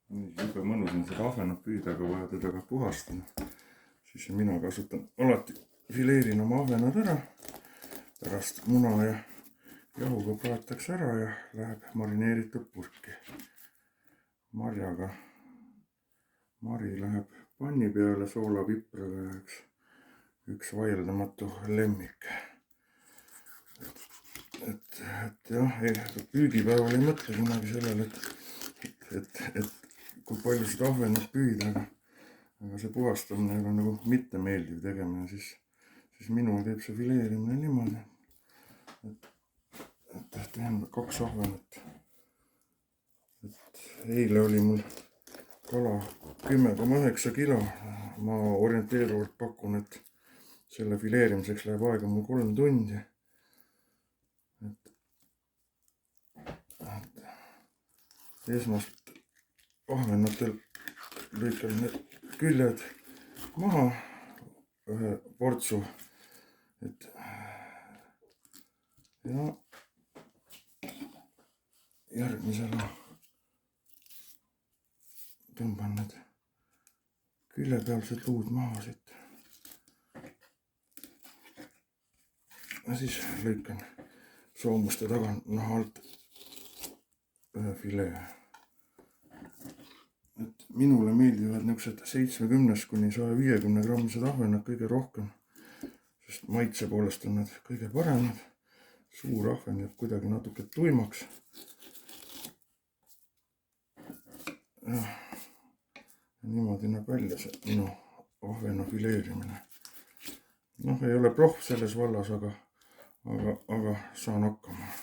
Jube mõnus on seda ahvenat püüda, aga vaja teda ka puhastada. Siis mina kasutan alati, fileerin oma ahvenad ära, pärast muna ja jahuga praetakse ära ja läheb marineeritud purki. Marjaga, mari läheb panni peale soola, pipraga ja üks vaieldamatu lemmik. Et jah, püügipäeval ei mõtle kunagi sellele, et kui palju seda ahvenat püüda, aga see puhastamine on nagu mittemeeldiv tegemine, siis minul teeb see fileerimine niimoodi, et teen 2 ahvenat. Eile oli mul kala 10,9 kilo. Ma orienteeruvalt pakun, et selle fileerimiseks läheb aega mul 3 tundi. Esmast ahvenatel lõikan need küljed maha ühe portsu, ja järgmisena tõmban need küljepealsed luud maha siit ja siis lõikan soomuste taganaha alt ühe filee. Et minule meeldivad niisugused 70 kuni 150 grammised ahvenad kõige rohkem, sest maitse poolest on nad kõige paremad. Suur ahven jääb kuidagi natuke tuimaks. Ja niimoodi näeb välja see minu ahvena fileerimine. Noh, ei ole proff selles vallas, aga saan hakkama.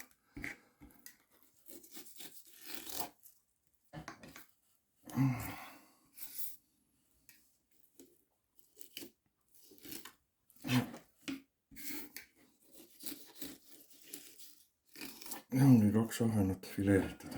Ja ongi 2 ahvenat fileeritud.